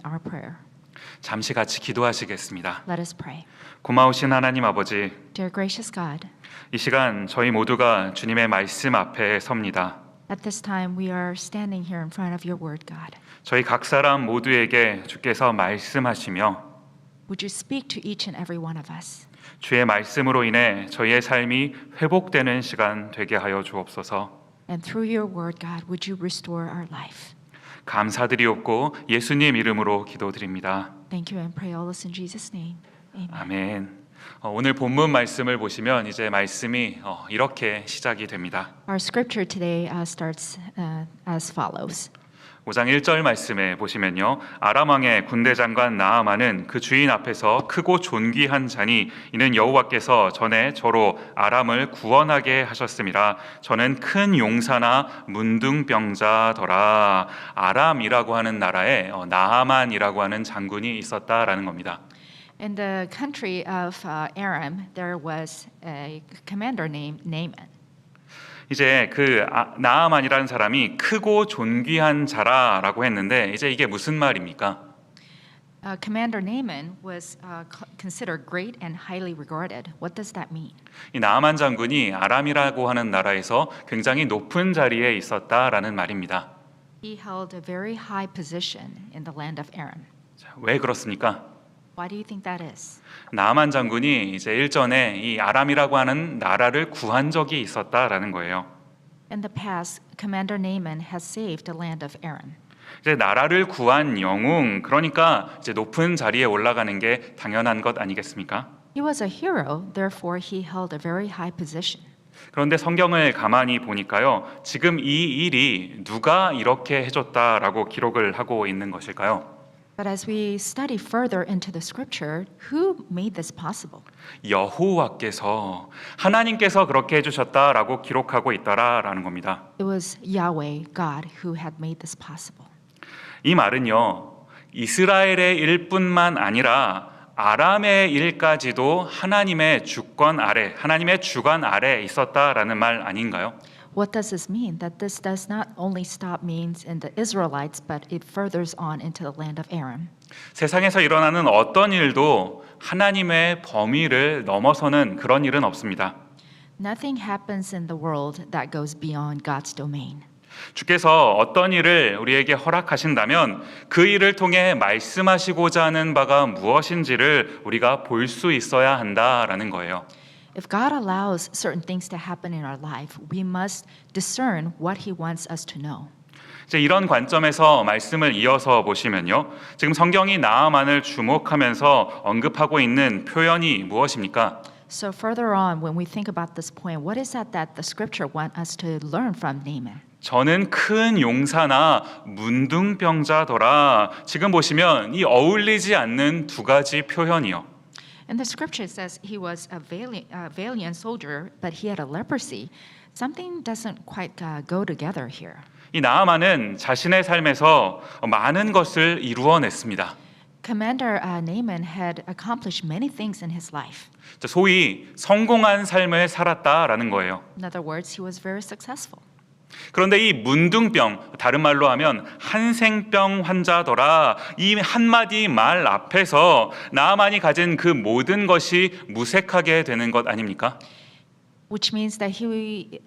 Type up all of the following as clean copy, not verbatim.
Our prayer. 잠시 같이 기도하시겠습니다. Let us pray. 고마우신 하나님 아버지, Dear gracious God, 이 시간 저희 모두가 주님의 말씀 앞에 섭니다. at this time we are standing here in front of your word, God. 저희 각 사람 모두에게 주께서 말씀하시며 Would you speak to each and every one of us? 주의 말씀으로 인해 저희의 삶이 회복되는 시간 되게 하여 주옵소서. And through your word, God, would you restore our life? 감사드리옵고 예수님 이름으로 기도드립니다. Thank you and pray all this in Jesus' name. Amen. 아멘. 오늘 본문 말씀을 보시면 이제 말씀이 이렇게 시작이 됩니다. Our scripture today starts as follows. 5장 1절 말씀에 보시면요, 아람 왕의 군대 장관 나아만은 그 주인 앞에서 크고 존귀한 자니 이는 여호와께서 전에 저로 아람을 구원하게 하셨음이라. 저는 큰 용사나 문둥병자더라. 아람이라고 하는 나라에 나아만이라고 하는 장군이 있었다라는 겁니다. In the country of Aram, there was a commander named Naaman. 이제 그 나아만이라는 사람이 크고 존귀한 자라라고 했는데 이제 이게 무슨 말입니까? Commander Naaman was considered great and highly regarded. What does that mean? 이 나아만 장군이 아람이라고 하는 나라에서 굉장히 높은 자리에 있었다라는 말입니다. He held a very high position in the land of Aram. 자, 왜 그렇습니까? Why do you think that is? 나아만 장군이 이제 일전에 이 아람이라고 하는 나라를 구한 적이 있었다라는 거예요. In the past, Commander Naaman has saved the land of Aram. 이제 나라를 구한 영웅, 그러니까 이제 높은 자리에 올라가는 게 당연한 것 아니겠습니까? He was a hero, therefore he held a very high position. 그런데 성경을 가만히 보니까요, 지금 이 일이 누가 이렇게 해줬다라고 기록을 하고 있는 것일까요? But as we study further into the scripture, who made this possible? 여호와께서, 하나님께서 그렇게 해주셨다라고 기록하고 있더라라는 겁니다. It was Yahweh, God, who had made this possible. 이 말은요, 이스라엘의 일뿐만 아니라 아람의 일까지도 하나님의 주권 아래, 하나님의 주관 아래 있었다라는 말 아닌가요? What does this mean? That this does not only stop means in the Israelites, but it furthers on into the land of Aram. 세상에서 일어나는 어떤 일도 하나님의 범위를 넘어서는 그런 일은 없습니다. Nothing happens in the world that goes beyond God's domain. 주께서 어떤 일을 우리에게 허락하신다면 그 일을 통해 말씀하시고자 하는 바가 무엇인지를 우리가 볼 수 있어야 한다라는 거예요. If God allows certain things to happen in our life, we must discern what He wants us to know. 이제 이런 관점에서 말씀을 이어서 보시면요, 지금 성경이 나아만을 주목하면서 언급하고 있는 표현이 무엇입니까? So further on, when we think about this point, what is that the Scripture want us to learn from Naaman? 저는 큰 용사나 문둥병자더라. 지금 보시면 이 어울리지 않는 두 가지 표현이요. In the Scripture, it says he was a valiant soldier, but he had a leprosy. Something doesn't quite go together here. 이 나아만은 자신의 삶에서 많은 것을 이루어냈습니다. Commander Naaman had accomplished many things in his life. 소위 성공한 삶을 살았다라는 거예요. In other words, he was very successful. 그런데 이 문둥병, 다른 말로 하면 한생병 환자더라, 이 한마디 말 앞에서 나아만이 가진 그 모든 것이 무색하게 되는 것 아닙니까? Which means that he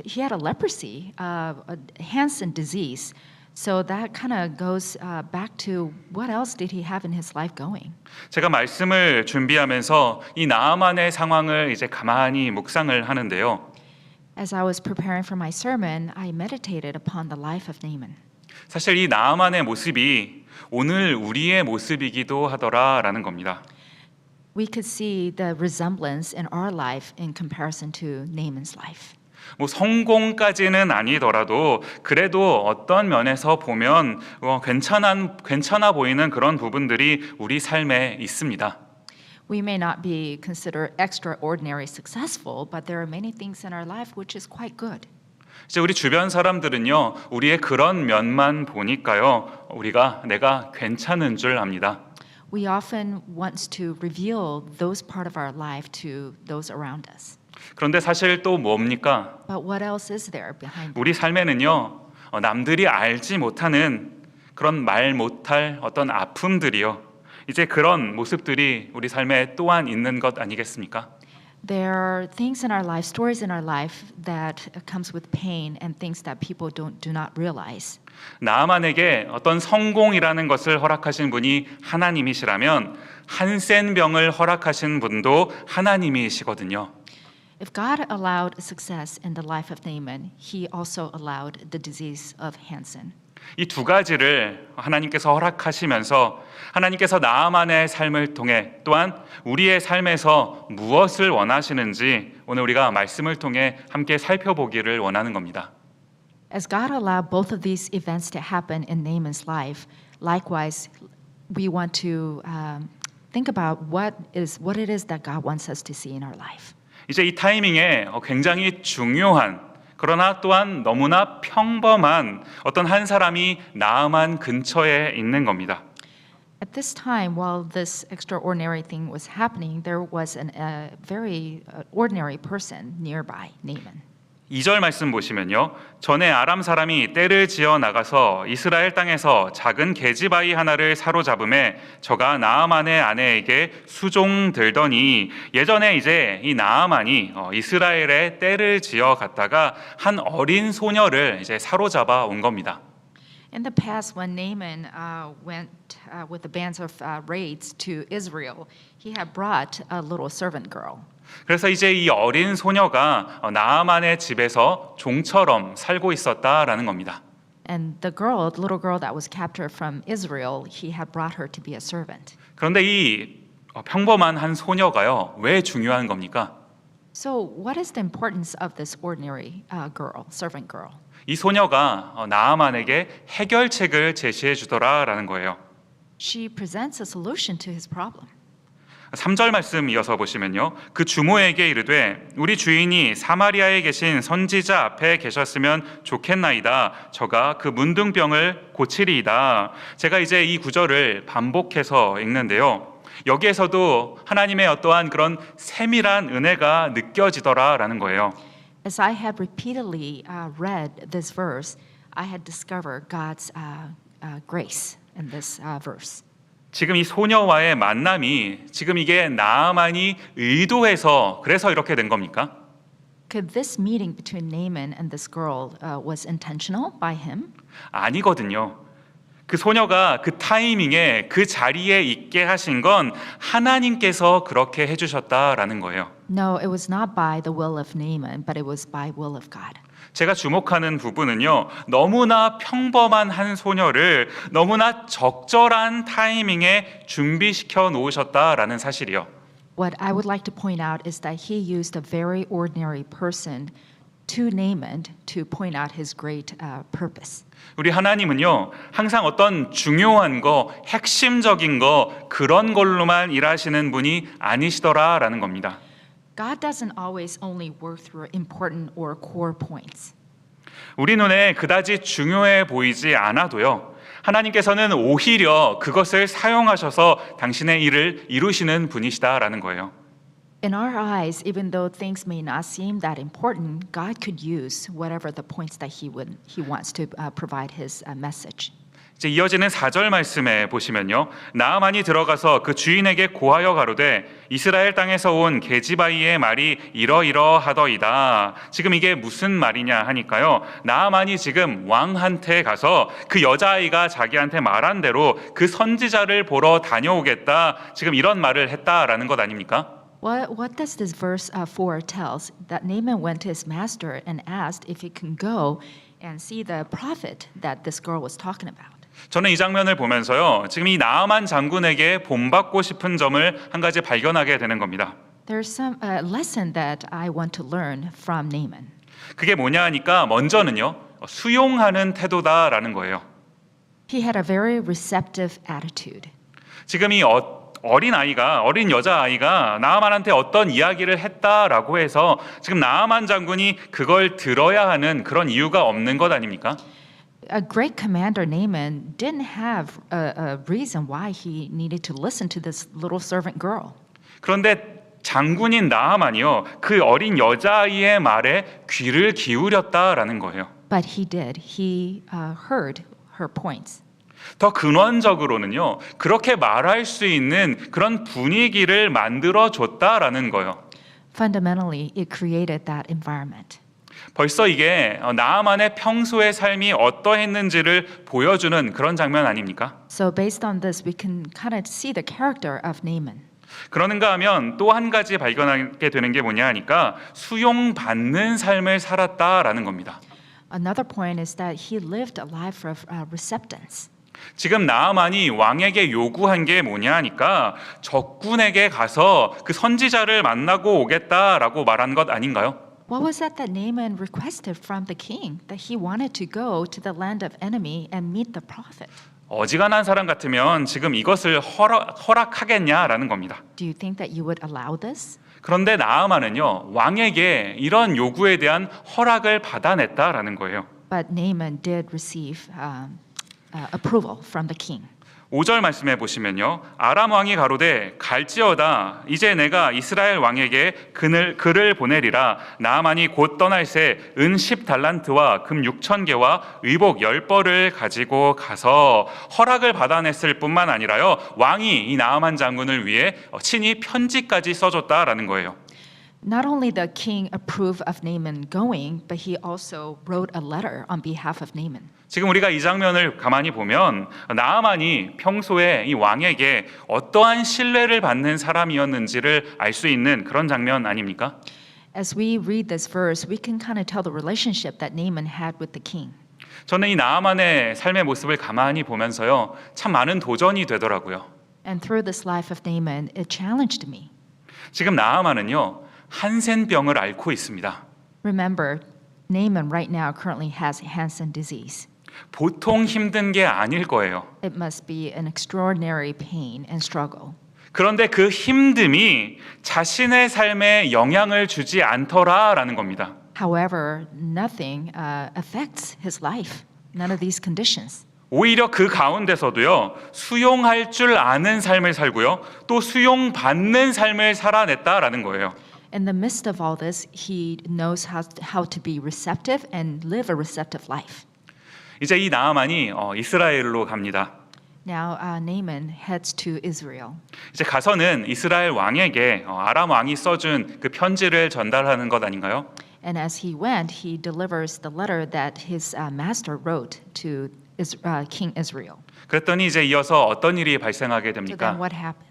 had a leprosy, a Hansen disease. So that kind of goes back to what else did he have in his life going? 제가 말씀을 준비하면서 이 나아만의 상황을 이제 가만히 묵상을 하는데요. As I was preparing for my sermon, I meditated upon the life of Naaman. 사실 이 나아만의 모습이 오늘 우리의 모습이기도 하더라라는 겁니다. We could see the resemblance in our life in comparison to Naaman's life. 뭐 성공까지는 아니더라도 그래도 어떤 면에서 보면 괜찮아 보이는 그런 부분들이 우리 삶에 있습니다. We may not be considered extraordinary successful, but there are many things in our life which is quite good. 이제 우리 주변 사람들은요, 우리의 그런 면만 보니까요, 내가 괜찮은 줄 압니다. We often want to reveal those part of our life to those around us. 그런데 사실 또 뭡니까? But what else is there behind that? 우리 삶에는요, 남들이 알지 못하는 그런 말 못할 어떤 아픔들이요. 이제 그런 모습들이 우리 삶에 또한 있는 것 아니겠습니까? There are things in our life, stories in our life that comes with pain and things that people do not realize. 나아만에게 어떤 성공이라는 것을 허락하신 분이 하나님이시라면 한센병을 허락하신 분도 하나님이시거든요. If God allowed success in the life of Naaman, he also allowed the disease of Hansen. 이 두 가지를 하나님께서 허락하시면서 하나님께서 나아만의 삶을 통해 또한 우리의 삶에서 무엇을 원하시는지 오늘 우리가 말씀을 통해 함께 살펴보기를 원하는 겁니다. As God allowed both of these events to happen in Naaman's life, likewise, we want to think about what it is that God wants us to see in our life. 이제 이 타이밍에 굉장히 중요한 그러나 또한 너무나 평범한 어떤 한 사람이 나아만 근처에 있는 겁니다. At this time, while this extraordinary thing was happening, there was a very ordinary person nearby, Naaman. 2절 말씀 보시면요. 전에 아람 사람이 떼를 지어 나가서 이스라엘 땅에서 작은 계집아이 하나를 사로잡음에 저가 나아만의 아내에게 수종들더니 예전에 이제 이 나아만이 이스라엘에 떼를 지어 갔다가 한 어린 소녀를 이제 사로잡아 온 겁니다. In the past, when Naaman went with the bands of raids to Israel, he had brought a little servant girl. 그래서 이제 이 어린 소녀가 나아만의 집에서 종처럼 살고 있었다라는 겁니다. And the little girl that was captured from Israel, he had brought her to be a servant. 그런데 이 평범한 한 소녀가요, 왜 중요한 겁니까? So, what is the importance of this ordinary servant girl? 이 소녀가 나아만에게 해결책을 제시해 주더라라는 거예요. She presents a solution to his problem. 3절 말씀 이어서 보시면요. 그 주모에게 이르되 우리 주인이 사마리아에 계신 선지자 앞에 계셨으면 좋겠나이다. 저가 그 문둥병을 고치리이다. 제가 이제 이 구절을 반복해서 읽는데요. 여기에서도 하나님의 어떠한 그런 세밀한 은혜가 느껴지더라라는 거예요. As I had repeatedly read this verse, I had discovered God's grace in this verse. 지금 이 소녀와의 만남이 지금 이게 나아만이 의도해서 그래서 이렇게 된 겁니까? Could this meeting between Naaman and this girl was intentional by him? 아니거든요. 그 소녀가 그 타이밍에 그 자리에 있게 하신 건 하나님께서 그렇게 해주셨다라는 거예요. No, it was not by the will of Naaman, but it was by will of God. 제가 주목하는 부분은요, 너무나 평범한 한 소녀를 너무나 적절한 타이밍에 준비시켜 놓으셨다라는 사실이요. What I would like to point out is that he used a very ordinary person to Naaman to point out his great purpose. 우리 하나님은요, 항상 어떤 중요한 거, 핵심적인 거, 그런 걸로만 일하시는 분이 아니시더라라는 겁니다. God doesn't always only work through important or core points. 우리 눈에 그다지 중요해 보이지 않아도요. 하나님께서는 오히려 그것을 사용하셔서 당신의 일을 이루시는 분이시다라는 거예요. In our eyes, even though things may not seem that important, God could use whatever the points that He wants to provide His message. 이제 이어지는 4절 말씀에 보시면요. 나아만이 들어가서 그 주인에게 고하여 가로되 이스라엘 땅에서 온 게지바이의 말이 이러이러하더이다. 지금 이게 무슨 말이냐 하니까요. 나아만이 지금 왕한테 가서 그 여자아이가 자기한테 말한 대로 그 선지자를 보러 다녀오겠다. 지금 이런 말을 했다라는 것 아닙니까? What does this verse 4 tells? That Naaman went to his master and asked if he can go and see the prophet that this girl was talking about. 저는 이 장면을 보면서요. 지금 이 나아만 장군에게 본받고 싶은 점을 한 가지 발견하게 되는 겁니다. There's some lesson that I want to learn from Naaman. 그게 뭐냐 하니까 먼저는요. 수용하는 태도다라는 거예요. He had a very receptive attitude. 지금 이 어린 여자아이가 나아만한테 어떤 이야기를 했다라고 해서 지금 나아만 장군이 그걸 들어야 하는 그런 이유가 없는 것 아닙니까? A great commander, Naaman, didn't have a reason why he needed to listen to this little servant girl. 그런데 장군인 나아만이요. 그 어린 여자아이의 말에 귀를 기울였다라는 거예요. But he did. He heard her points. 더 근원적으로는요, 그렇게 말할 수 있는 그런 분위기를 만들어 줬다라는 거예요. Fundamentally, it created that environment. 벌써 이게 나아만의 평소의 삶이 어떠했는지를 보여주는 그런 장면 아닙니까? So based on this, we can kind of see the character of Naaman. 그러는가 하면 또 한 가지 발견하게 되는 게 뭐냐 하니까 수용받는 삶을 살았다라는 겁니다. Another point is that he lived a life of receptance. 지금 나아만이 왕에게 요구한 게 뭐냐 하니까 적군에게 가서 그 선지자를 만나고 오겠다라고 말한 것 아닌가요? What was that Naaman requested from the king? That he wanted to go to the land of enemy and meet the prophet. 어지간한 사람 같으면 지금 이것을 허락하겠냐라는 겁니다. Do you think that you would allow this? 그런데 나아만은요, 왕에게 이런 요구에 대한 허락을 받아냈다라는 거예요. But Naaman did receive approval from the king. 5절 말씀해 보시면요, 아람 왕이 가로되 갈지어다 이제 내가 이스라엘 왕에게 그를 보내리라. 나아만이 곧 떠날 새 은 10달란트와 금 6,000개와 의복 10벌을 가지고 가서 허락을 받아냈을 뿐만 아니라요, 왕이 이 나아만 장군을 위해 친히 편지까지 써줬다라는 거예요. Not only the king approved of Naaman going, but he also wrote a letter on behalf of Naaman. 지금 우리가 이 장면을 가만히 보면 나아만이 평소에 이 왕에게 어떠한 신뢰를 받는 사람이었는지를 알 수 있는 그런 장면 아닙니까? As we read this verse, we can kind of tell the relationship that Naaman had with the king. 저는 이 나아만의 삶의 모습을 가만히 보면서요, 참 많은 도전이 되더라고요. And through this life of Naaman, it challenged me. 지금 나아만은요, 한센병을 앓고 있습니다. Remember, Naaman right now currently has Hansen disease. 보통 힘든 게 아닐 거예요. It must be an extraordinary pain and struggle. 그런데 그 힘듦이 자신의 삶에 영향을 주지 않더라라는 겁니다. However, nothing affects his life. None of these conditions. 오히려 그 가운데서도요, 수용할 줄 아는 삶을 살고요, 또 수용받는 삶을 살아냈다라는 거예요. In the midst of all this, he knows how to be receptive and live a receptive life. 이제 이 나아만이 이스라엘로 갑니다. Now, Naaman heads to Israel. 이제 가서는 이스라엘 왕에게 아람 왕이 써준 그 편지를 전달하는 것 아닌가요? And as he went, he delivers the letter that his master wrote to King Israel. 그랬더니 이제 이어서 어떤 일이 발생하게 So then 됩니까? what happens?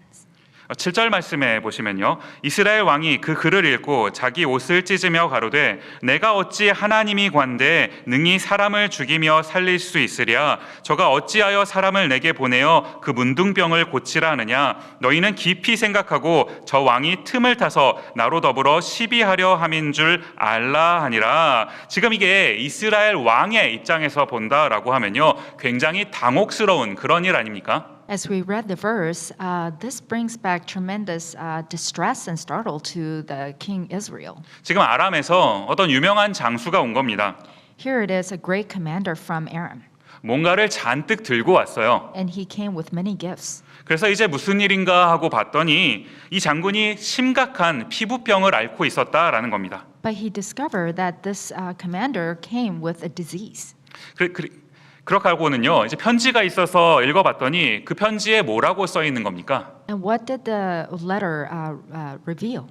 7절 말씀에 보시면요, 이스라엘 왕이 그 글을 읽고 자기 옷을 찢으며 가로되 내가 어찌 하나님이 관대 능히 사람을 죽이며 살릴 수 있으랴. 저가 어찌하여 사람을 내게 보내어 그 문둥병을 고치라 하느냐. 너희는 깊이 생각하고 저 왕이 틈을 타서 나로 더불어 시비하려 함인 줄 알라 하니라. 지금 이게 이스라엘 왕의 입장에서 본다라고 하면요, 굉장히 당혹스러운 그런 일 아닙니까? As we read the verse, this brings back tremendous distress and startle to the king Israel. 지금 아람에서 어떤 유명한 장수가 온 겁니다. Here it is, a great commander from Aram, 뭔가를 잔뜩 들고 왔어요. and he came with many gifts. 그래서 이제 무슨 일인가 하고 봤더니 이 장군이 심각한 피부병을 앓고 있었다라는 겁니다. But he discovered that this commander came with a disease. 그렇게 하고는요, 이제 편지가 있어서 읽어봤더니 그 편지에 뭐라고 써 있는 겁니까? And what did the letter reveal?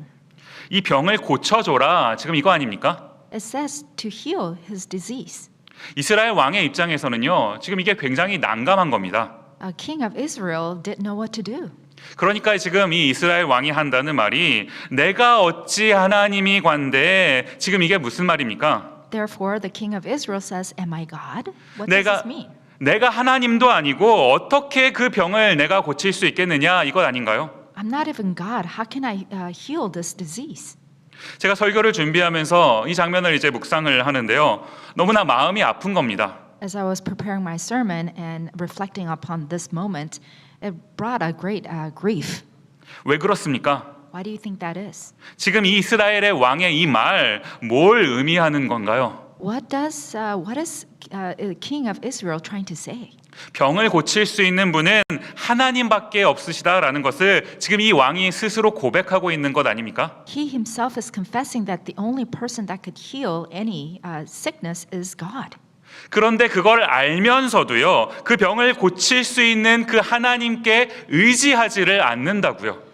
이 병을 고쳐줘라. 지금 이거 아닙니까? It says to heal his disease. 이스라엘 왕의 입장에서는요, 지금 이게 굉장히 난감한 겁니다. A king of Israel didn't know what to do. 그러니까 지금 이 이스라엘 왕이 한다는 말이 내가 어찌 하나님이 관대, 지금 이게 무슨 말입니까? Therefore, the king of Israel says, "Am I God? What does this mean?" 내가 하나님도 아니고 어떻게 그 병을 내가 고칠 수 있겠느냐, 이것 아닌가요? I'm not even God. How can I heal this disease? 제가 설교를 준비하면서 이 장면을 이제 묵상을 하는데요, 너무나 마음이 아픈 겁니다. As I was preparing my sermon and reflecting upon this moment, it brought a great grief. 왜 그렇습니까? Why do you think that is? 지금 이 이스라엘의 왕의 이 말, 뭘 의미하는 건가요? What is king of Israel trying to say? 병을 고칠 수 있는 분은 하나님밖에 없으시다라는 것을 지금 이 왕이 스스로 고백하고 있는 것 아닙니까? He himself is confessing that the only person that could heal any sickness is God. 그런데 그걸 알면서도요, 그 병을 고칠 수 있는 그 하나님께 의지하지를 않는다고요.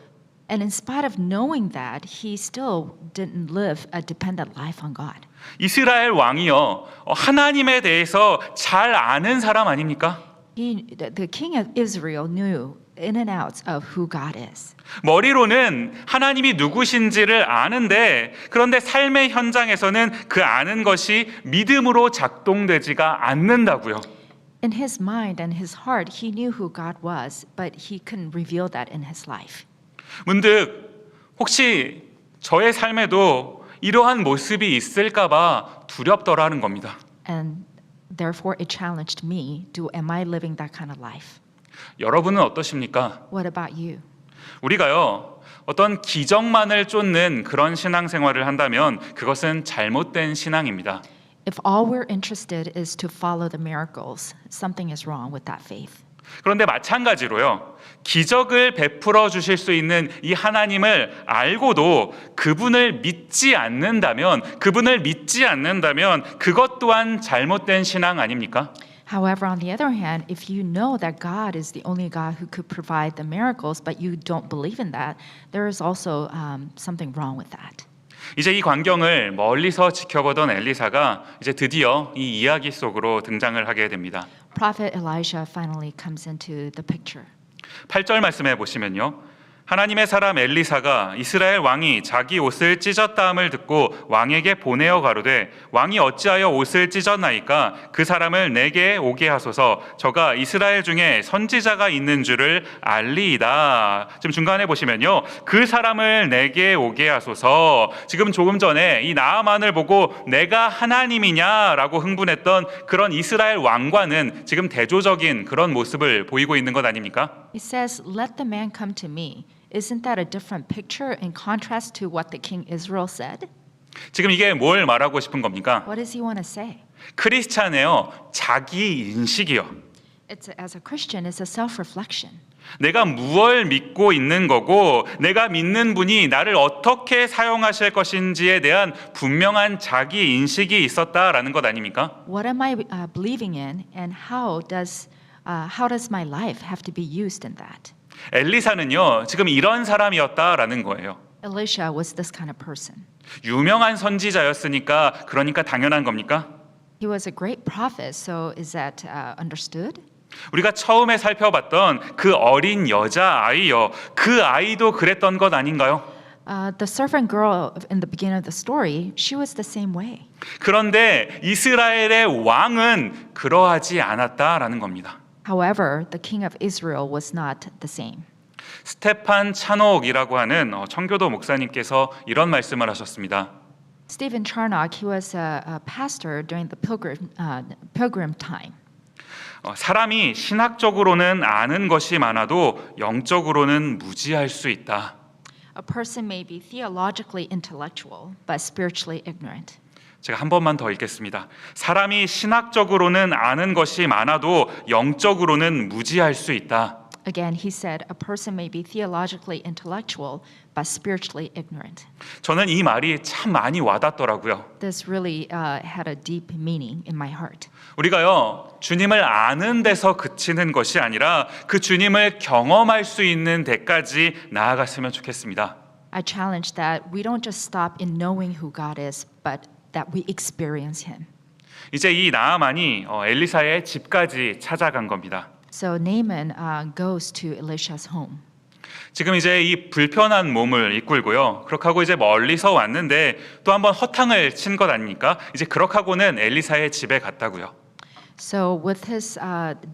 And in spite of knowing that, he still didn't live a dependent life on God. 이스라엘 왕이요, 하나님에 대해서 잘 아는 사람 아닙니까? The king of Israel knew in and out of who God is. 머리로는 하나님이 누구신지를 아는데, 그런데 삶의 현장에서는 그 아는 것이 믿음으로 작동되지가 않는다고요. In his mind and his heart, he knew who God was, but he couldn't reveal that in his life. 문득 혹시 저의 삶에도 이러한 모습이 있을까봐 두렵더라는 겁니다. And therefore it challenged me, am I living that kind of life? 여러분은 어떠십니까? What about you? 우리가요, 어떤 기적만을 쫓는 그런 신앙생활을 한다면 그것은 잘못된 신앙입니다. If all we're interested is to follow the miracles, something is wrong with that faith. 그런데 마찬가지로요, 기적을 베풀어 주실 수 있는 이 하나님을 알고도 그분을 믿지 않는다면 그것 또한 잘못된 신앙 아닙니까? However, on the other hand, if you know that God is the only God who could provide the miracles, but you don't believe in that, there is also something wrong with that. 이제 이 광경을 멀리서 지켜보던 엘리사가 이제 드디어 이 이야기 속으로 등장을 하게 됩니다. Prophet Elijah finally comes into the picture. 8절 말씀해 보시면요, 하나님의 사람 엘리사가 이스라엘 왕이 자기 옷을 찢었다함을 듣고 왕에게 보내어 가로되 왕이 어찌하여 옷을 찢었나이까 그 사람을 내게 오게 하소서 저가 이스라엘 중에 선지자가 있는 줄을 알리이다. 지금 중간에 보시면요, 그 사람을 내게 오게 하소서. 지금 조금 전에 이 나아만을 보고 내가 하나님이냐라고 흥분했던 그런 이스라엘 왕과는 지금 대조적인 그런 모습을 보이고 있는 것 아닙니까? He says, "Let the man come to me." Isn't that a different picture in contrast to what the king Israel said? 지금 이게 뭘 말하고 싶은 겁니까? What does he want to say? 크리스찬이요, 자기 인식이요. As a Christian, it's a self-reflection. 내가 무엇을 믿고 있는 거고 내가 믿는 분이 나를 어떻게 사용하실 것인지에 대한 분명한 자기 인식이 있었다라는 것 아닙니까? What am I believing in, and how does my life have to be used in that? 엘리사는요, 지금 이런 사람이었다라는 거예요. Elisha was this kind of person. 유명한 선지자였으니까 그러니까 당연한 겁니까? He was a great prophet, so is that understood? 우리가 처음에 살펴봤던 그 어린 여자아이요, 그 아이도 그랬던 것 아닌가요? The servant girl in the beginning of the story, she was the same way. 그런데 이스라엘의 왕은 그러하지 않았다라는 겁니다. However, the king of Israel was not the same. 스테판 차녹이라고 하는 청교도 목사님께서 이런 말씀을 하셨습니다. Stephen Charnock, he was a pastor during the pilgrim time. 사람이 신학적으로는 아는 것이 많아도 영적으로는 무지할 수 있다. A person may be theologically intellectual, but spiritually ignorant. 제가 한 번만 더 읽겠습니다. 사람이 신학적으로는 아는 것이 많아도 영적으로는 무지할 수 있다. Again, he said, a person may be theologically intellectual, but spiritually ignorant. 저는 이 말이 참 많이 와닿더라고요. This really had a deep meaning in my heart. 우리가요, 주님을 아는 데서 그치는 것이 아니라 그 주님을 경험할 수 있는 데까지 나아갔으면 좋겠습니다. I challenge that we don't just stop in knowing who God is, but that we experience Him. 이제 이 나아만이 엘리사의 집까지 찾아간 겁니다. So Naaman goes to Elisha's home. 지금 이제 이 불편한 몸을 이끌고요. 그렇게 하고 이제 멀리서 왔는데 또 한번 허탕을 친 것 아닙니까? 이제 그렇게 하고는 엘리사의 집에 갔다고요. So with his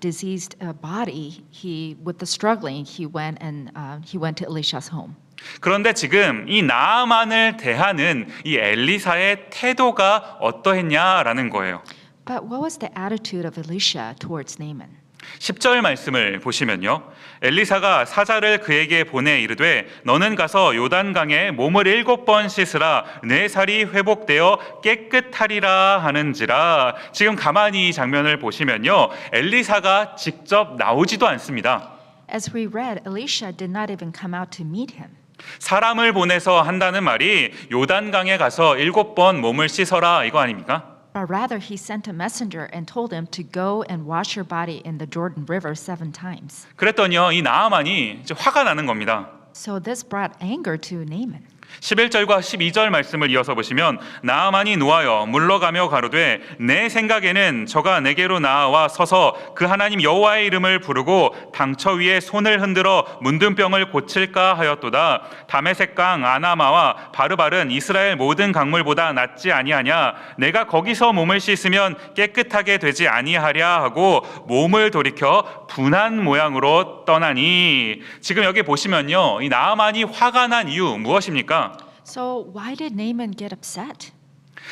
diseased body, with the struggling, he went to Elisha's home. 그런데 지금 이 나아만을 대하는 이 엘리사의 태도가 어떠했냐라는 거예요. But what was the attitude of Elisha towards Naaman? 10절 말씀을 보시면요, 엘리사가 사자를 그에게 보내 이르되 너는 가서 요단강에 몸을 7번 씻으라 내 살이 회복되어 깨끗하리라 하는지라. 지금 가만히 이 장면을 보시면요, 엘리사가 직접 나오지도 않습니다. As we read, Elisha did not even come out to meet him. 사람을 보내서 한다는 말이 요단강에 가서 7번 몸을 씻어라 이거 아닙니까? But rather, he sent a messenger and told him to go and wash your body in the Jordan River 7 times. 그랬더니요, 이 나아만이 이제 화가 나는 겁니다. So this brought anger to Naaman. 11절과 12절 말씀을 이어서 보시면 나아만이 노하여 물러가며 가로되 내 생각에는 저가 내게로 나와 서서 그 하나님 여호와의 이름을 부르고 당처 위에 손을 흔들어 문둥병을 고칠까 하였도다. 다메섹 강 아나마와 바르발은 이스라엘 모든 강물보다 낫지 아니하냐. 내가 거기서 몸을 씻으면 깨끗하게 되지 아니하랴 하고 몸을 돌이켜 분한 모양으로 떠나니. 지금 여기 보시면요, 이 나아만이 화가 난 이유 무엇입니까? So why did Naaman get upset?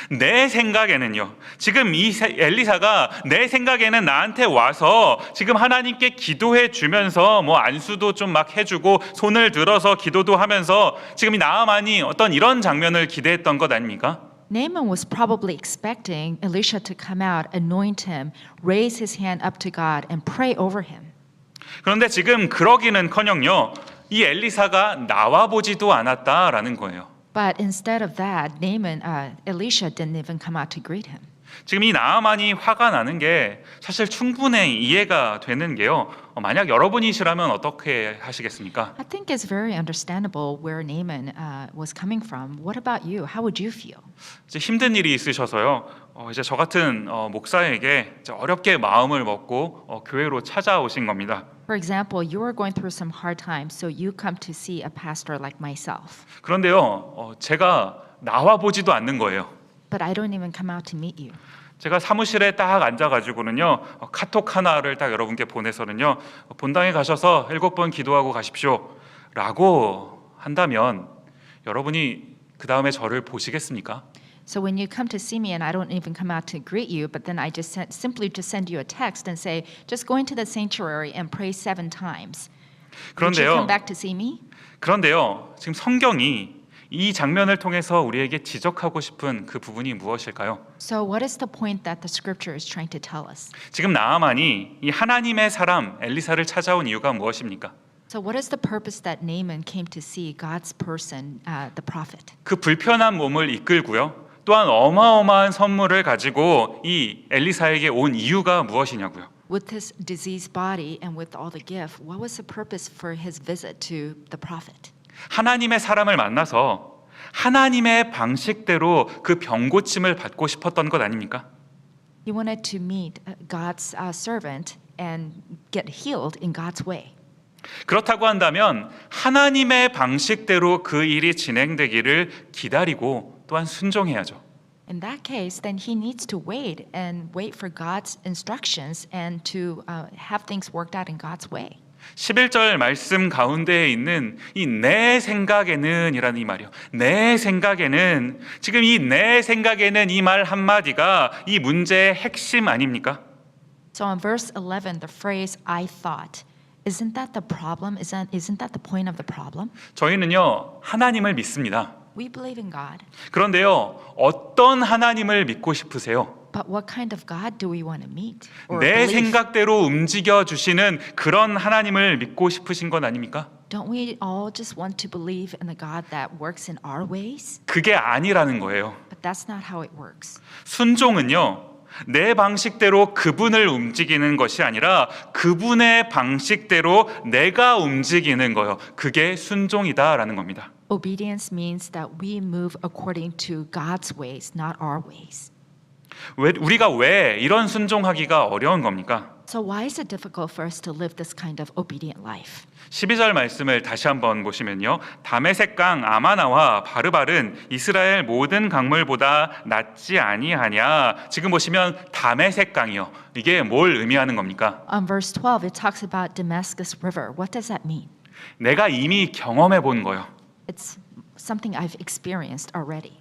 내 생각에는요, 지금 이 엘리사가 내 생각에는 나한테 와서 지금 하나님께 기도해 주면서 뭐 안수도 좀 막 해주고 손을 들어서 기도도 하면서 지금 이 나아만이 어떤 이런 장면을 기대했던 것 아닙니까? Naaman was probably expecting Elisha to come out, anoint him, raise his hand up to God, and pray over him. 그런데 지금 그러기는커녕요, 이 엘리사가 나와 보지도 않았다라는 거예요. But instead of that, Elisha didn't even come out to greet him. 지금 이 나아만이 화가 나는 게 사실 충분히 이해가 되는 게요. 만약 여러분이시라면 어떻게 하시겠습니까? I think it's very understandable where Naaman was coming from. What about you? How would you feel? 이제 힘든 일이 있으셔서요. 이제 저 같은 목사에게 이제 어렵게 마음을 먹고 교회로 찾아오신 겁니다. For example, you are going through some hard times, so you come to see a pastor like myself. 그런데요, 제가 나와 보지도 않는 거예요. But I don't even come out to meet you. 제가 사무실에 딱 앉아가지고는요, 카톡 하나를 딱 여러분께 보내서는요, 본당에 가셔서 7번 기도하고 가십시오 라고 한다면 여러분이 그 다음에 저를 보시겠습니까? So when you come to see me and I don't even come out to greet you, but then I just simply just send you a text and say, just go into the sanctuary and pray 7 times. Would you come back to see me? 그런데요, 지금 성경이 이 장면을 통해서 우리에게 지적하고 싶은 그 부분이 무엇일까요? So what is the point that the scripture is trying to tell us? 지금 나아만이 이 하나님의 사람 엘리사를 찾아온 이유가 무엇입니까? So what is the purpose that Naaman came to see God's person, the prophet? 그 불편한 몸을 이끌고요. 또한 어마어마한 선물을 가지고 이 엘리사에게 온 이유가 무엇이냐고요? With his diseased body and with all the gift, what was the purpose for his visit to the prophet? 하나님의 사람을 만나서 하나님의 방식대로 그 병고침을 받고 싶었던 것 아닙니까? He wanted to meet God's servant and get healed in God's way. 그렇다고 한다면 하나님의 방식대로 그 일이 진행되기를 기다리고 또한 순종해야죠. In that case, then he needs to wait for God's instructions and to have things worked out in God's way. 11절 말씀 가운데에 있는 이 내 생각에는 이라는 이 말이요. 내 생각에는, 지금 이 내 생각에는 이 말 한마디가 이 문제의 핵심 아닙니까? So in verse 11, the phrase I thought, isn't that the problem? Isn't that the point of the problem? 저희는요, 하나님을 믿습니다. We believe in God. 그런데요, 어떤 하나님을 믿고 싶으세요? But what kind of God do we want to meet or 내 believe? 생각대로 움직여 주시는 그런 하나님을 믿고 싶으신 건 아닙니까? Don't we all just want to believe in the God that works in our ways? 그게 아니라는 거예요. But that's not how it works. 순종은요, 내 방식대로 그분을 움직이는 것이 아니라 그분의 방식대로 내가 움직이는 거예요. 그게 순종이다라는 겁니다. Obedience means that we move according to God's ways, not our ways. 우리가 왜 이런 순종하기가 어려운 겁니까? So why is it difficult for us to live this kind of obedient life? 12절 말씀을 다시 한번 보시면요. 다메섹 강 아마나와 바르발은 이스라엘 모든 강물보다 낫지 아니하냐. 지금 보시면 다메섹 강이요. 이게 뭘 의미하는 겁니까? On verse 12, it talks about Damascus River. What does that mean? 내가 이미 경험해 본 거요. It's something I've experienced already.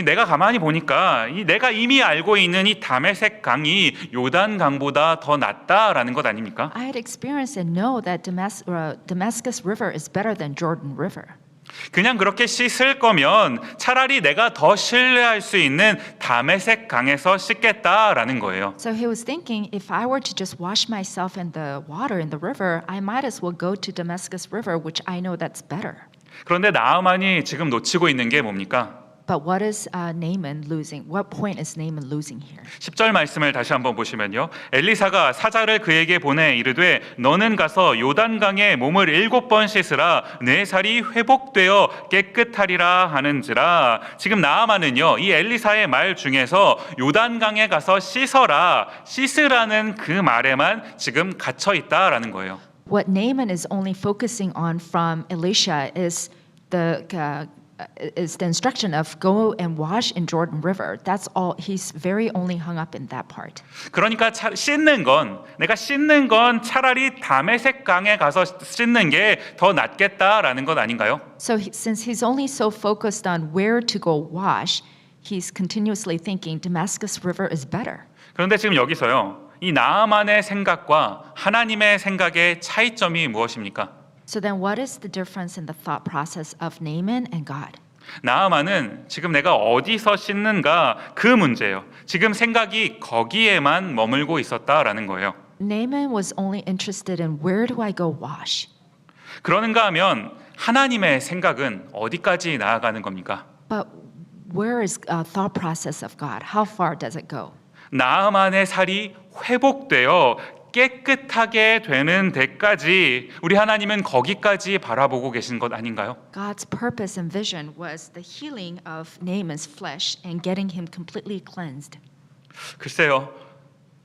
내가 가만히 보니까 내가 이미 알고 있는 이 다메섹 강이 요단 강보다 더 낫다라는 것 아닙니까? I had experienced and know that Damascus River is better than Jordan River. 그냥 그렇게 씻을 거면 차라리 내가 더 신뢰할 수 있는 다메섹 강에서 씻겠다라는 거예요. So he was thinking, if I were to just wash myself in the water in the river, I might as well go to Damascus River, which I know that's better. 그런데 나아만이 지금 놓치고 있는 게 뭡니까? But what is Naaman losing? What point is Naaman losing here? 10절 말씀을 다시 한번 보시면요. 엘리사가 사자를 그에게 보내 이르되 너는 가서 요단강에 몸을 7번 씻으라 내 살이 회복되어 깨끗하리라 하는지라. 지금 나아만은요. 이 엘리사의 말 중에서 요단강에 가서 씻으라는 그 말에만 지금 갇혀 있다라는 거예요. What Naaman is only focusing on from Elisha is the instruction of go and wash in Jordan River. That's all. He's very only hung up in that part. 그러니까 내가 씻는 건 차라리 다메섹 강에 가서 씻는 게 더 낫겠다라는 것 아닌가요? So since he's only so focused on where to go wash, he's continuously thinking Damascus River is better. 그런데 지금 여기서요. 이 나아만의 생각과 하나님의 생각의 차이점이 무엇입니까? So then what is the difference in the thought process of Naaman and God? 나아만은 지금 내가 어디서 씻는가 그 문제예요. 지금 생각이 거기에만 머물고 있었다라는 거예요. Naaman was only interested in where do I go wash? 그러는가 하면 하나님의 생각은 어디까지 나아가는 겁니까? But where is thought process of God? How far does it go? 나아만의 살이 회복되어 깨끗하게 되는 데까지 우리 하나님은 거기까지 바라보고 계신 것 아닌가요? God's purpose and vision was the healing of Naaman's flesh and getting him completely cleansed. 글쎄요.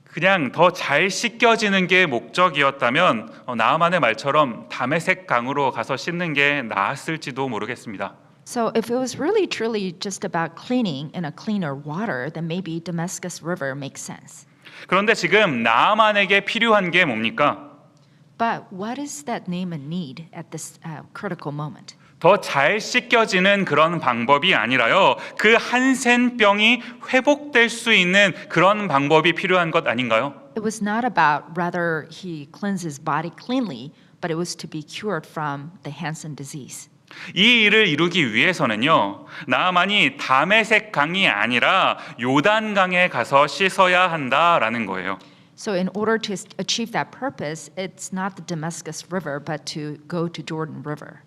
그냥 더 잘 씻겨지는 게 목적이었다면 나아만의 말처럼 다메섹 강으로 가서 씻는 게 나았을지도 모르겠습니다. So if it was really truly just about cleaning in a cleaner water, then maybe Damascus River makes sense. 그런데 지금 나아만에게 필요한 게 뭡니까? But what is that Naaman need at this critical moment? 더 잘 씻겨지는 그런 방법이 아니라요. 그 한센병이 회복될 수 있는 그런 방법이 필요한 것 아닌가요? It was not about whether he cleansed his body cleanly, but it was to be cured from the Hansen disease. 이 일을 이루기 위해서는요. 나아만이 다메섹 강이 아니라 요단 강에 가서 씻어야 한다라는 거예요. So in order to achieve that purpose, it's not the Damascus River, but to go to Jordan River.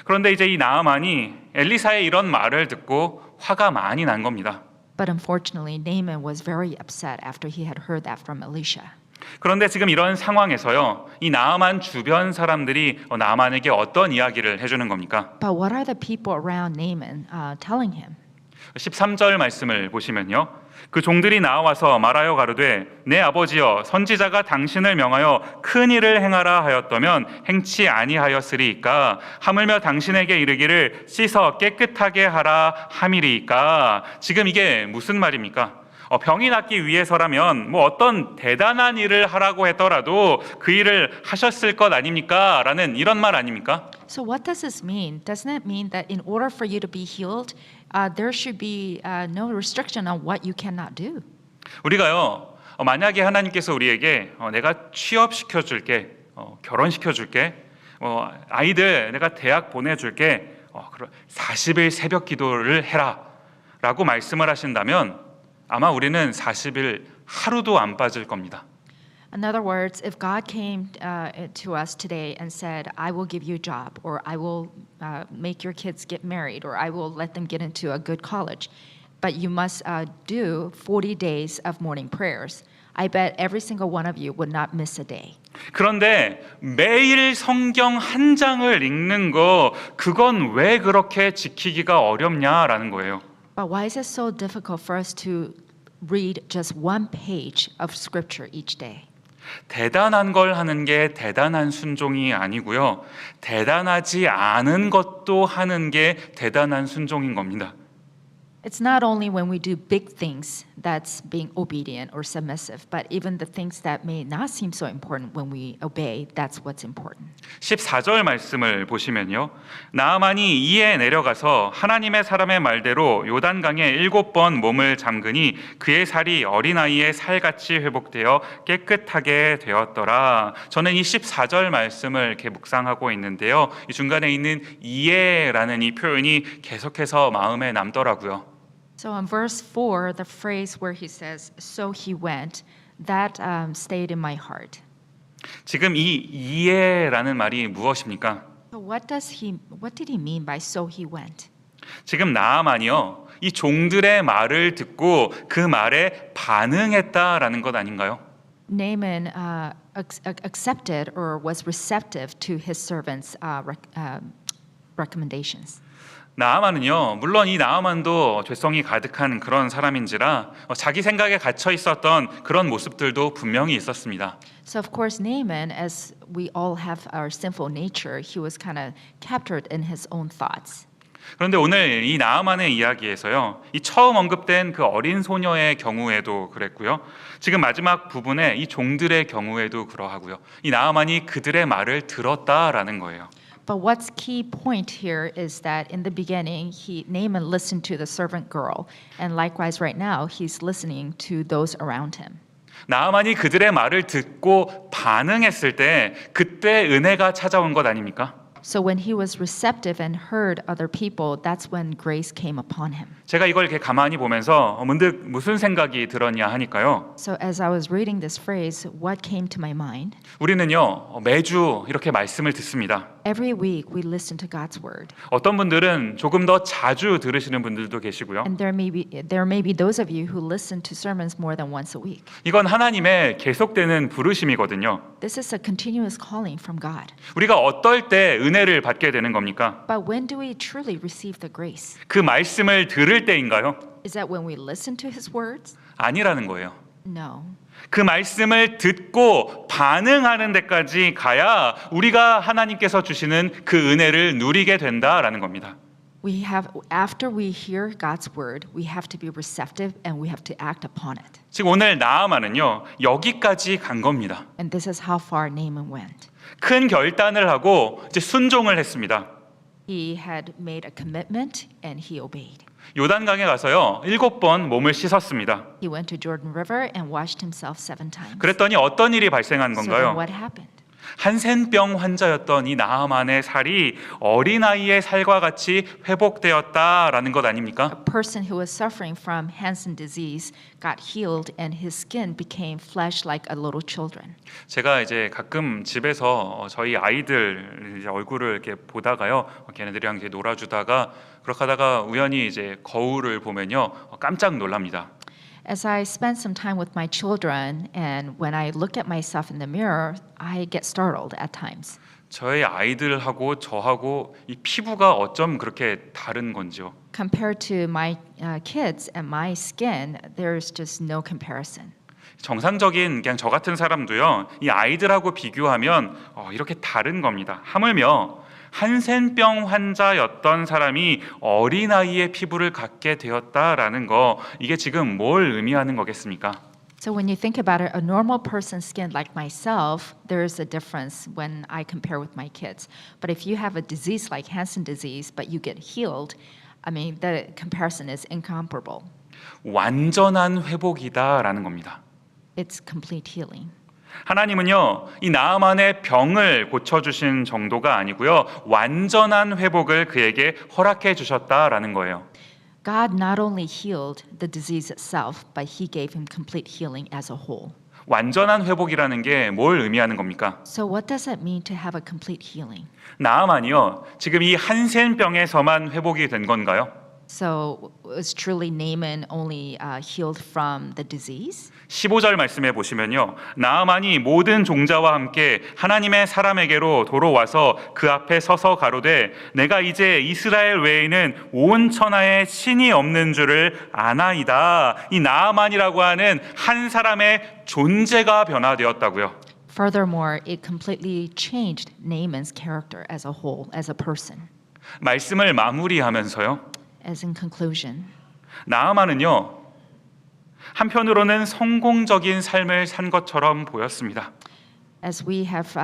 그런데 이제 이 나아만이 엘리사의 이런 말을 듣고 화가 많이 난 겁니다. But unfortunately, Naaman was very upset after he had heard that from Elisha. 그런데 지금 이런 상황에서요. 이 나아만 주변 사람들이 나아만에게 어떤 이야기를 해주는 겁니까? But what are the people around Naaman telling him? 13절 말씀을 보시면요. 그 종들이 나와서 말하여 가로되 내 아버지여 선지자가 당신을 명하여 큰 일을 행하라 하였더면 행치 아니하였으리이까 하물며 당신에게 이르기를 씻어 깨끗하게 하라 함이리이까. 지금 이게 무슨 말입니까? 병이 낫기 위해서라면 뭐 어떤 대단한 일을 하라고 했더라도 그 일을 하셨을 것 아닙니까? 라는 이런 말 아닙니까? So what does this mean? Doesn't it mean that in order for you to be healed, there should be no restriction on what you cannot do? 우리가요. 만약에 하나님께서 우리에게 내가 취업시켜 줄게, 결혼시켜 줄게, 아이들 내가 대학 보내줄게, 40일 새벽 기도를 해라 라고 말씀을 하신다면 아마 우리는 40일 하루도 안 빠질 겁니다. In other words, if God came to us today and said, I will give you a job, or I will make your kids get married, or I will let them get into a good college, but you must do 40 days of morning prayers, I bet every single one of you would not miss a day. 그런데 매일 성경 한 장을 읽는 거 그건 왜 그렇게 지키기가 어렵냐라는 거예요. But why is it so difficult for us to read just one page of scripture each day? 대단한 걸 하는 게 대단한 순종이 아니고요. 대단하지 않은 것도 하는 게 대단한 순종인 겁니다. It's not only when we do big things that's being obedient or submissive, but even the things that may not seem so important when we obey, that's what's important. 14절 말씀을 보시면요. 나아만이 이에 내려가서 하나님의 사람의 말대로 요단강에 7번 몸을 잠그니 그의 살이 어린아이의 살같이 회복되어 깨끗하게 되었더라. 저는 이 14절 말씀을 이렇게 묵상하고 있는데요. 이 중간에 있는 이에라는 이 표현이 계속해서 마음에 남더라고요. So in verse 4, the phrase where he says, so he went, that stayed in my heart. 지금 이 이에라는 말이 무엇입니까? So what did he mean by so he went? 지금 나아만이요, 이 종들의 말을 듣고 그 말에 반응했다라는 것 아닌가요? Naaman accepted or was receptive to his servants' recommendations. 나아만은요, 물론 이 나아만도 죄성이 가득한 그런 사람인지라 자기 생각에 갇혀 있었던 그런 모습들도 분명히 있었습니다. So of course Naaman, as we all have our sinful nature, he was kind of captured in his own thoughts. 그런데 오늘 이 나아만의 이야기에서요, 이 처음 언급된 그 어린 소녀의 경우에도 그랬고요, 지금 마지막 부분에 이 종들의 경우에도 그러하고요, 이 나아만이 그들의 말을 들었다라는 거예요. But what's key point here is that in the beginning, Naaman listened to the servant girl, and likewise right now, he's listening to those around him. 나아만이 그들의 말을 듣고 반응했을 때 그때 은혜가 찾아온 것 아닙니까? So when he was receptive and heard other people, that's when grace came upon him. 제가 이걸 이렇게 가만히 보면서 문득 무슨 생각이 들었냐 하니까요, So as I was reading this phrase, what came to my mind? 우리는요, 매주 이렇게 말씀을 듣습니다. Every week we listen to God's word. 어떤 분들은 조금 더 자주 들으시는 분들도 계시고요. And there may be those of you who listen to sermons more than once a week. 이건 하나님의 계속되는 부르심이거든요. This is a continuous calling from God. 우리가 어떨 때 은혜를 받게 되는 겁니까? But when do we truly receive the grace? 그 말씀을 들을 때인가요? Is that when we listen to his words? 아니라는 거예요. No. 그 말씀을 듣고 반응하는 데까지 가야 우리가 하나님께서 주시는 그 은혜를 누리게 된다라는 겁니다. After we hear God's word, we have to be receptive and we have to act upon it. 지금 오늘 나아만은요, 여기까지 간 겁니다. And this is how far Naaman went. 큰 결단을 하고 이제 순종을 했습니다. He had made a commitment and he obeyed. 요단강에 가서요, 7번 몸을 씻었습니다. He went to Jordan River and washed himself 7 times. 그랬더니 어떤 일이 발생한 So then 건가요? what happened? 한센병 환자였던 이 나아만의 살이 어린아이의 살과 같이 회복되었다라는 것 아닙니까? A person who was suffering from Hansen disease got healed and his skin became flesh like a little children. 제가 이제 가끔 집에서 저희 아이들 이제 얼굴을 이렇게 보다가요, 걔네들이랑 이제 놀아주다가 그렇게 하다가 우연히 이제 거울을 보면요, 깜짝 놀랍니다. As I spend some time with my children and when I look at myself in the mirror, I get startled at times. 저희 아이들하고 저하고 이 피부가 어쩜 그렇게 다른 건지요. Compared to my kids and my skin, there's just no comparison. 정상적인 그냥 저 같은 사람도요, 이 아이들하고 비교하면 이렇게 다른 겁니다. 하물며 한센병 환자였던 사람이 어린아이의 피부를 갖게 되었다라는 거, 이게 지금 뭘 의미하는 거겠습니까? So when you think about it, a normal person's skin like myself, there is a difference when I compare with my kids. But if you have a disease like Hansen disease, but you get healed, I mean, the comparison is incomparable. 완전한 회복이다라는 겁니다. It's complete healing. 하나님은요, 이 나아만의 병을 고쳐주신 정도가 아니고요, 완전한 회복을 그에게 허락해 주셨다라는 거예요. God not only healed the disease itself, but he gave him complete healing as a whole. 완전한 회복이라는 게 뭘 의미하는 겁니까? So what does it mean to have a complete healing? 나아만이요, 지금 이 한센병에서만 회복이 된 건가요? So was truly Naaman only healed from the disease? 15절 말씀해 보시면요, 나아만이 모든 종자와 함께 하나님의 사람에게로 돌아와서 그 앞에 서서 가로되 내가 이제 이스라엘 외에는 온 천하에 신이 없는 줄을 아나이다. 이 나아만이라고 하는 한 사람의 존재가 변화되었다고요. Furthermore, it completely changed Naaman's character as a whole, as a person. 말씀을 마무리하면서요, As in conclusion, 나아만은요, 한편으로는 성공적인 삶을 산 것처럼 보였습니다. as we have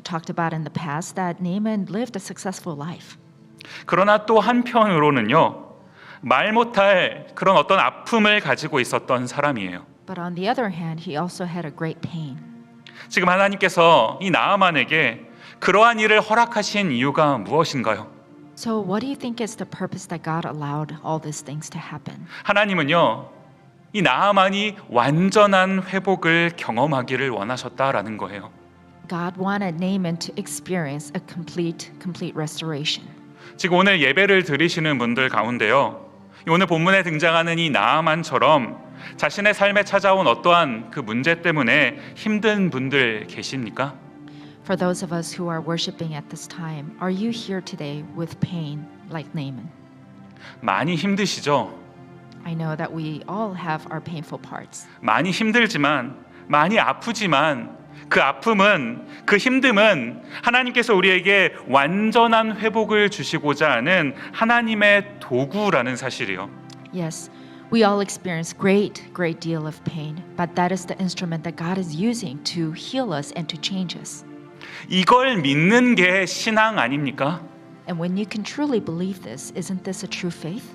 talked about in the past, that Naaman lived a successful life. 그러나 또 한편으로는요, 말 못할 그런 어떤 아픔을 가지고 있었던 사람이에요. But on the other hand, he also had a great pain. 지금 하나님께서 이 나아만에게 그러한 일을 허락하신 이유가 무엇인가요? So what do you think is the purpose that God allowed all these things to happen? 하나님은요, 이 나아만이 완전한 회복을 경험하기를 원하셨다라는 거예요. God wanted Naaman to experience a complete restoration. 지금 오늘 예배를 드리시는 분들 가운데요, 오늘 본문에 등장하는 이 나아만처럼 자신의 삶에 찾아온 어떠한 그 문제 때문에 힘든 분들 계십니까? For those of us who are worshiping at this time, are you here today with pain like Naaman? 많이 힘드시죠? I know that we all have our painful parts. 많이 힘들지만, 많이 아프지만 그 아픔은, 그 힘듦은 하나님께서 우리에게 완전한 회복을 주시고자 하는 하나님의 도구라는 사실이요. Yes, we all experience great deal of pain, but that is the instrument that God is using to heal us and to change us. 이걸 믿는 게 신앙 아닙니까? And when you can truly believe this, isn't this a true faith?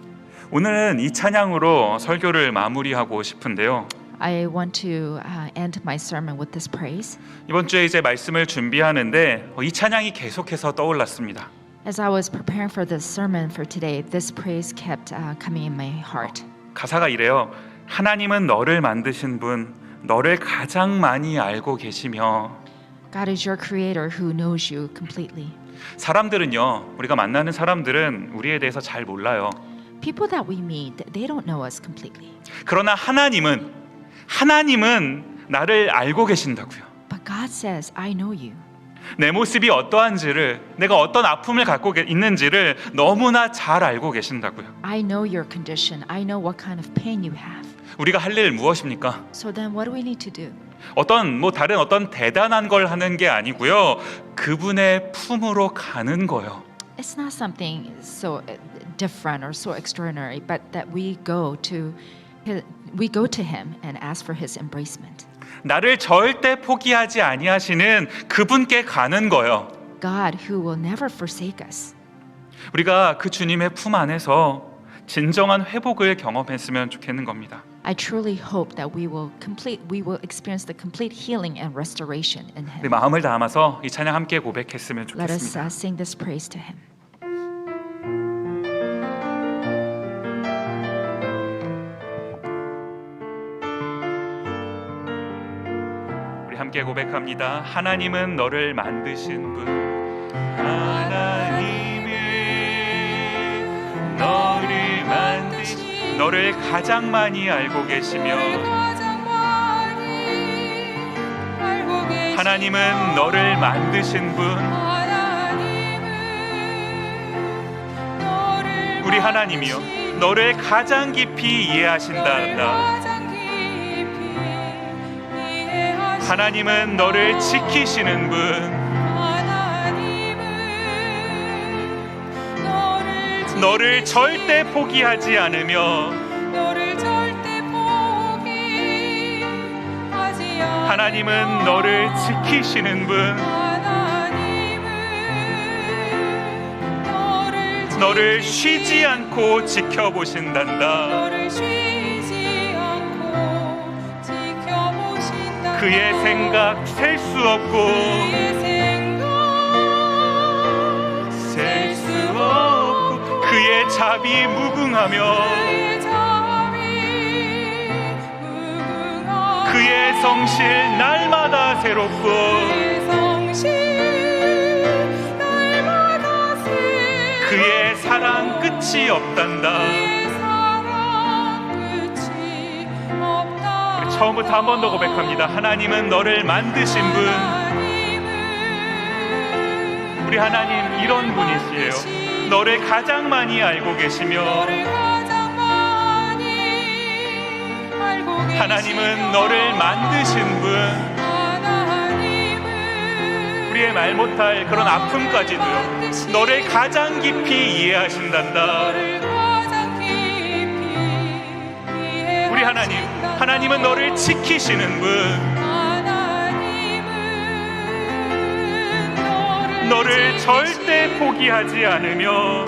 오늘은 이 찬양으로 설교를 마무리하고 싶은데요. I want to end my sermon with this praise. 이번 주에 이제 말씀을 준비하는데 이 찬양이 계속해서 떠올랐습니다. As I was preparing for this sermon for today, this praise kept coming in my heart. 가사가 이래요. 하나님은 너를 만드신 분, 너를 가장 많이 알고 계시며. God is your creator who knows you completely. 사람들은요, 우리가 만나는 사람들은 우리에 대해서 잘 몰라요. People that we meet, they don't know us completely. 그러나 하나님은 나를 알고 계신다고요. But God says, I know you. 내 모습이 어떠한지를, 내가 어떤 아픔을 갖고 있는지를 너무나 잘 알고 계신다고요. I know your condition. I know what kind of pain you have. 우리가 할 일 무엇입니까? So then what do we need to do? 다른 어떤 대단한 걸 하는 게 아니고요. 그분의 품으로 가는 거요. It's not something so different or so extraordinary, but that we go to him and ask for his embracement. 나를 절대 포기하지 아니하시는 그분께 가는 거요. God who will never forsake us. 우리가 그 주님의 품 안에서 진정한 회복을 경험했으면 좋겠는 겁니다. I truly hope that we will experience the complete healing and restoration in 우리 him. 마음을 담아서 이 찬양 함께 고백했으면 Let us 좋겠습니다. sing this praise to him. 우리 함께 고백합니다. 하나님은 너를 만드신 분, 하나님은 너를 만드신, 너를 가장 많이 알고 계시며, 하나님은 너를 만드신 분, 우리 하나님이요, 너를 가장 깊이 이해하신다. 하나님은 너를 지키시는 분, 너를 절대 포기하지 않으며, 하나님은 너를 지키시는 분, 너를 쉬지 않고 지켜보신단다. 그의 생각 셀 수 없고, 셀 수 없고, 그의 자비 무궁하며, 그의 성실 날마다 새롭고, 그의 사랑 끝이 없단다. 우리 처음부터 한 번 더 고백합니다. 하나님은 너를 만드신 분, 우리 하나님 이런 분이시에요. 너를 가장 많이 알고 계시며, 하나님은 너를 만드신 분, 우리의 말 못할 그런 아픔까지도요, 너를 가장 깊이 이해하신단다. 우리 하나님은 너를 지키시는 분, 너를 절대 포기하지 않으며,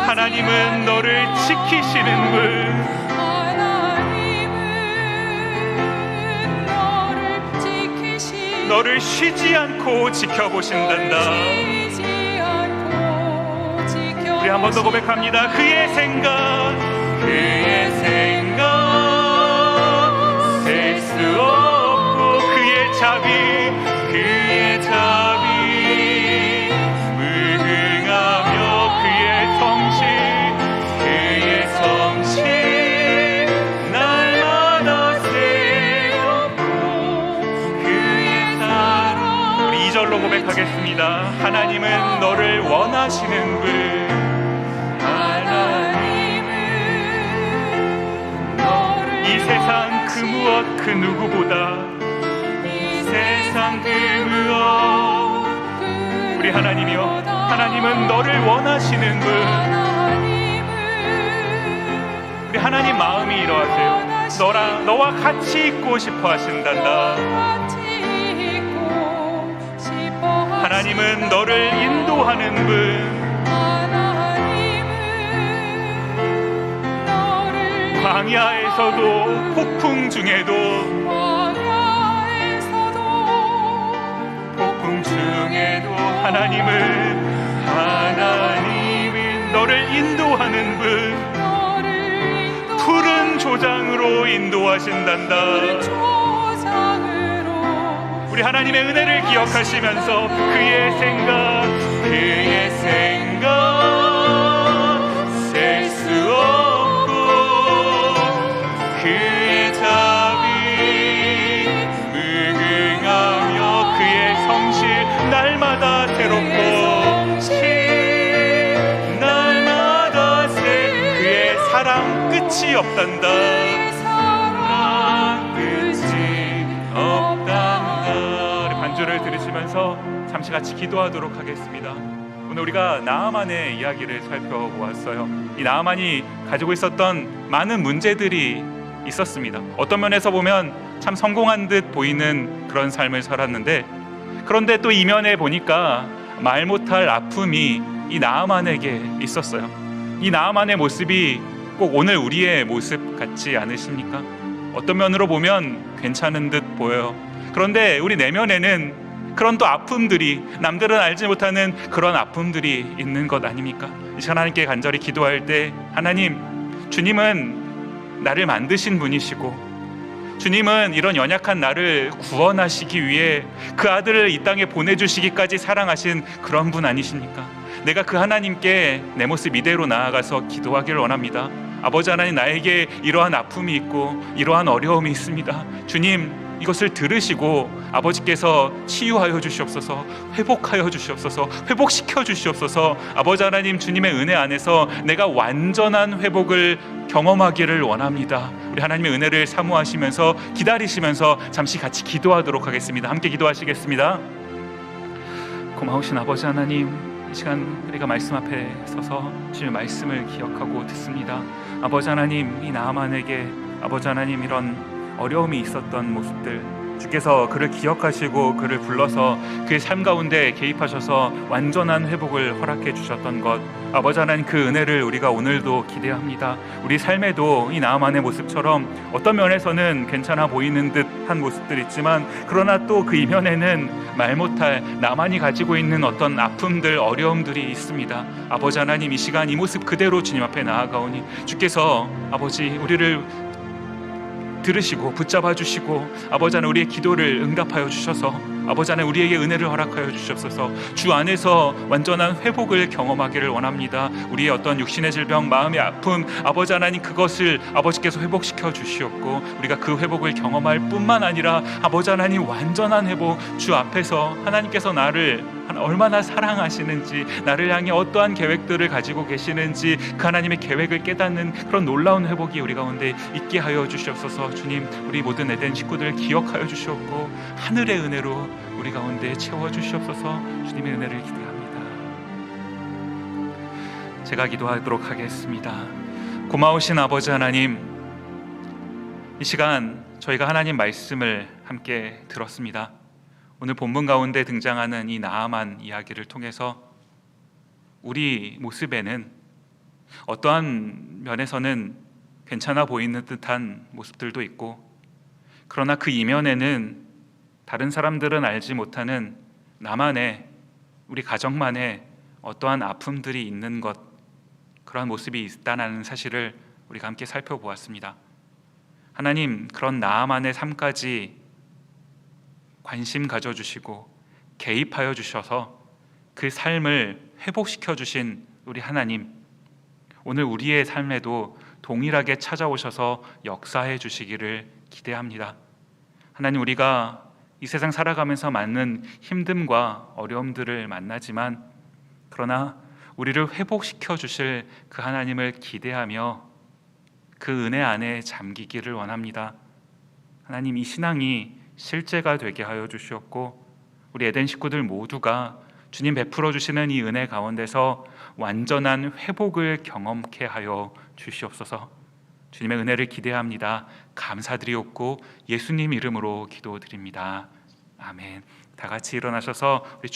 하나님은 너를 지키시는 분, 너를 쉬지 않고 지켜보신단다. 우리 한 번 더 고백합니다. 그의 생각 셀 수 없고, 그의 자비 고백하겠습니다. 하나님은 너를 원하시는 분. 하나님은 너를 이 세상 그 무엇 그 누구보다 이 세상 그 무엇 우리 하나님이여, 하나님은 너를 원하시는 분. 우리 하나님 마음이 이러하세요. 너와 같이 있고 싶어 하신단다. 하나님은 너를 인도하는 분. 광야에서도 폭풍 중에도 하나님은 너를 인도하는 분. 푸른 조장으로 인도하신단다. 우리 하나님의 은혜를 기억하시면서 그의 생각 셀 수 없고 그의 자비 무궁하며 그의 성실 날마다 새롭고 날마다 그의 사랑 끝이 없단다. 끝이 없단다. 우리 반주를 들으시면서 잠시 같이 기도하도록 하겠습니다. 오늘 우리가 나아만의 이야기를 살펴보았어요. 이 나아만이 가지고 있었던 많은 문제들이 있었습니다. 어떤 면에서 보면 참 성공한 듯 보이는 그런 삶을 살았는데, 그런데 또 이면에 보니까 말 못할 아픔이 이 나아만에게 있었어요. 이 나아만의 모습이 꼭 오늘 우리의 모습 같지 않으십니까? 어떤 면으로 보면 괜찮은 듯 보여요. 그런데 우리 내면에는 그런 또 아픔들이, 남들은 알지 못하는 그런 아픔들이 있는 것 아닙니까? 이 시간 하나님께 간절히 기도할 때, 하나님, 주님은 나를 만드신 분이시고 주님은 이런 연약한 나를 구원하시기 위해 그 아들을 이 땅에 보내주시기까지 사랑하신 그런 분 아니십니까? 내가 그 하나님께 내 모습 이대로 나아가서 기도하기를 원합니다. 아버지 하나님, 나에게 이러한 아픔이 있고 이러한 어려움이 있습니다. 주님, 이것을 들으시고 아버지께서 치유하여 주시옵소서, 회복하여 주시옵소서, 회복시켜 주시옵소서. 아버지 하나님, 주님의 은혜 안에서 내가 완전한 회복을 경험하기를 원합니다. 우리 하나님의 은혜를 사모하시면서 기다리시면서 잠시 같이 기도하도록 하겠습니다. 함께 기도하시겠습니다. 고마우신 아버지 하나님, 이 시간 우리가 말씀 앞에 서서 주님의 말씀을 기억하고 듣습니다. 아버지 하나님, 이 나아만에게 아버지 하나님 이런 어려움이 있었던 모습들, 주께서 그를 기억하시고 그를 불러서 그의 삶 가운데 개입하셔서 완전한 회복을 허락해 주셨던 것, 아버지 하나님, 그 은혜를 우리가 오늘도 기대합니다. 우리 삶에도 이 나아만의 모습처럼 어떤 면에서는 괜찮아 보이는 듯한 모습들 있지만, 그러나 또 그 이면에는 말 못할 나만이 가지고 있는 어떤 아픔들, 어려움들이 있습니다. 아버지 하나님, 이 시간 이 모습 그대로 주님 앞에 나아가오니 주께서 아버지 우리를 들으시고 붙잡아 주시고 아버지 하나님, 우리의 기도를 응답하여 주셔서 아버지 하나님, 우리에게 은혜를 허락하여 주시옵소서. 주 안에서 완전한 회복을 경험하기를 원합니다. 우리의 어떤 육신의 질병, 마음의 아픔, 아버지 하나님, 그것을 아버지께서 회복시켜 주시옵고 우리가 그 회복을 경험할 뿐만 아니라 아버지 하나님, 완전한 회복, 주 앞에서 하나님께서 나를 얼마나 사랑하시는지, 나를 향해 어떠한 계획들을 가지고 계시는지 그 하나님의 계획을 깨닫는 그런 놀라운 회복이 우리 가운데 있게 하여 주시옵소서. 주님, 우리 모든 에덴 식구들을 기억하여 주시옵고 하늘의 은혜로 우리 가운데 채워주시옵소서. 주님의 은혜를 기대합니다. 제가 기도하도록 하겠습니다. 고마우신 아버지 하나님, 이 시간 저희가 하나님 말씀을 함께 들었습니다. 오늘 본문 가운데 등장하는 이 나아만 이야기를 통해서 우리 모습에는 어떠한 면에서는 괜찮아 보이는 듯한 모습들도 있고, 그러나 그 이면에는 다른 사람들은 알지 못하는 나만의, 우리 가정만의 어떠한 아픔들이 있는 것, 그러한 모습이 있다는 사실을 우리가 함께 살펴보았습니다. 하나님, 그런 나만의 삶까지 관심 가져주시고 개입하여 주셔서 그 삶을 회복시켜 주신 우리 하나님, 오늘 우리의 삶에도 동일하게 찾아오셔서 역사해 주시기를 기대합니다. 하나님, 우리가 이 세상 살아가면서 많은 힘듦과 어려움들을 만나지만 그러나 우리를 회복시켜 주실 그 하나님을 기대하며 그 은혜 안에 잠기기를 원합니다. 하나님, 이 신앙이 실제가 되게 하여 주시옵고 우리 에덴 식구들 모두가 주님 베풀어 주시는 이 은혜 가운데서 완전한 회복을 경험케 하여 주시옵소서. 주님의 은혜를 기대합니다. 감사드리옵고 예수님 이름으로 기도드립니다. 아멘. 다 같이 일어나셔서 우리